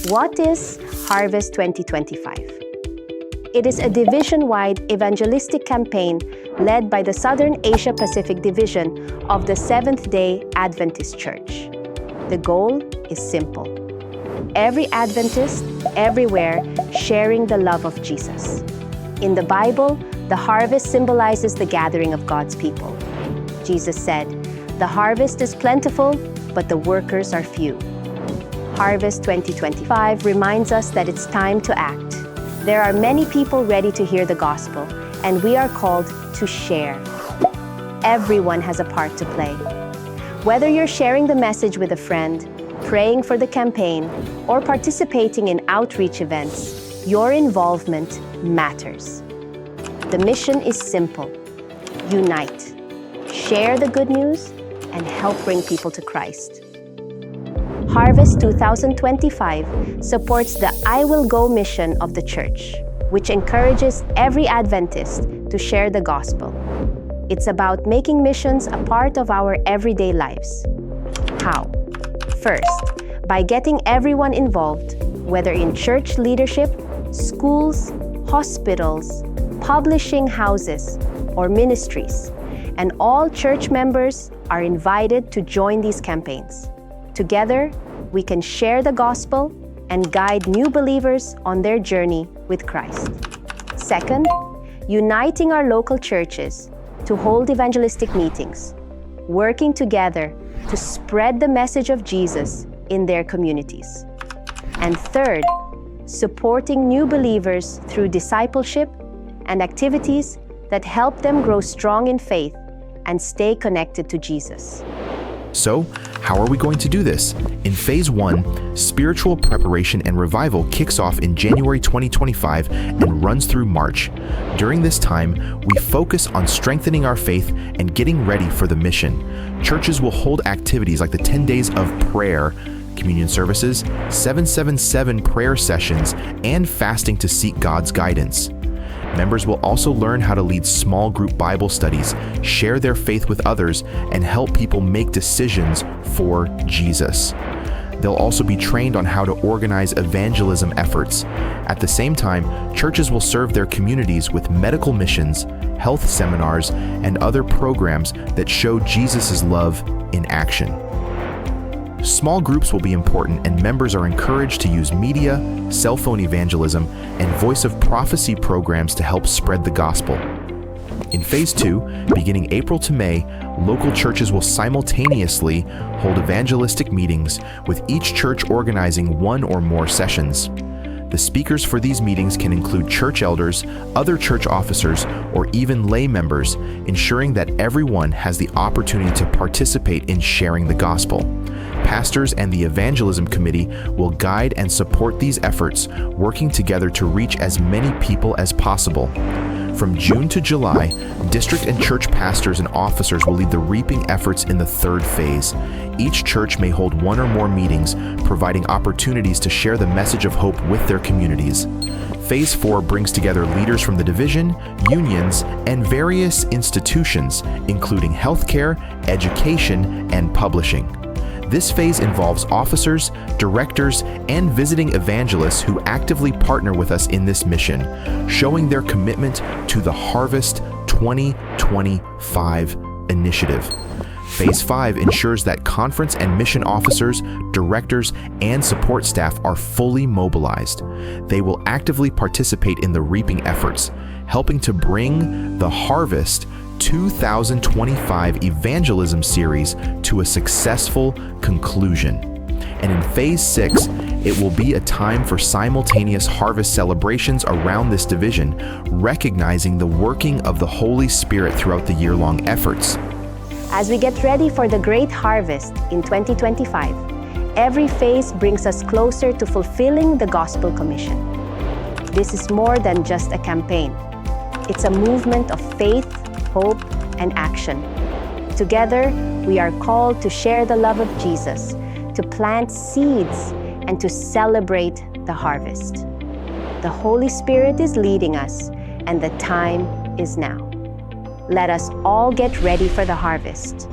What is Harvest 2025? It is a division-wide evangelistic campaign led by the Southern Asia Pacific Division of the Seventh-day Adventist Church. The goal is simple: every Adventist, everywhere, sharing the love of Jesus. In the Bible, the harvest symbolizes the gathering of God's people. Jesus said, "The harvest is plentiful, but the workers are few." Harvest 2025 reminds us that it's time to act. There are many people ready to hear the gospel, and we are called to share. Everyone has a part to play. Whether you're sharing the message with a friend, praying for the campaign, or participating in outreach events, your involvement matters. The mission is simple: unite, share the good news, and help bring people to Christ. Harvest 2025 supports the I Will Go mission of the church, which encourages every Adventist to share the gospel. It's about making missions a part of our everyday lives. How? First, by getting everyone involved, whether in church leadership, schools, hospitals, publishing houses, or ministries. And all church members are invited to join these campaigns. Together, we can share the gospel and guide new believers on their journey with Christ. Second, uniting our local churches to hold evangelistic meetings, working together to spread the message of Jesus in their communities. And third, supporting new believers through discipleship and activities that help them grow strong in faith and stay connected to Jesus. So, how are we going to do this? In Phase 1, spiritual preparation and revival kicks off in January 2025 and runs through March. During this time, we focus on strengthening our faith and getting ready for the mission. Churches will hold activities like the 10 days of prayer, communion services, 777 prayer sessions, and fasting to seek God's guidance. Members will also learn how to lead small group Bible studies, share their faith with others, and help people make decisions for Jesus. They'll also be trained on how to organize evangelism efforts. At the same time, churches will serve their communities with medical missions, health seminars, and other programs that show Jesus' love in action. Small groups will be important, and members are encouraged to use media, cell phone evangelism, and voice of prophecy programs to help spread the gospel. In Phase 2, beginning April to May, local churches will simultaneously hold evangelistic meetings, with each church organizing one or more sessions. The speakers for these meetings can include church elders, other church officers, or even lay members, ensuring that everyone has the opportunity to participate in sharing the gospel. Pastors and the evangelism committee will guide and support these efforts, working together to reach as many people as possible. From June to July, district and church pastors and officers will lead the reaping efforts in the third phase. Each church may hold one or more meetings, providing opportunities to share the message of hope with their communities. Phase 4 brings together leaders from the division, unions, and various institutions, including healthcare, education, and publishing. This phase involves officers, directors, and visiting evangelists who actively partner with us in this mission, showing their commitment to the Harvest 2025 initiative. Phase 5 ensures that conference and mission officers, directors, and support staff are fully mobilized. They will actively participate in the reaping efforts, helping to bring the Harvest 2025 evangelism series to a successful conclusion. And in Phase 6, it will be a time for simultaneous harvest celebrations around this division, recognizing the working of the Holy Spirit throughout the year-long efforts. As we get ready for the great harvest in 2025, every phase brings us closer to fulfilling the Gospel Commission. This is more than just a campaign. It's a movement of faith, hope, and action. Together, we are called to share the love of Jesus, to plant seeds, and to celebrate the harvest. The Holy Spirit is leading us, and the time is now. Let us all get ready for the harvest.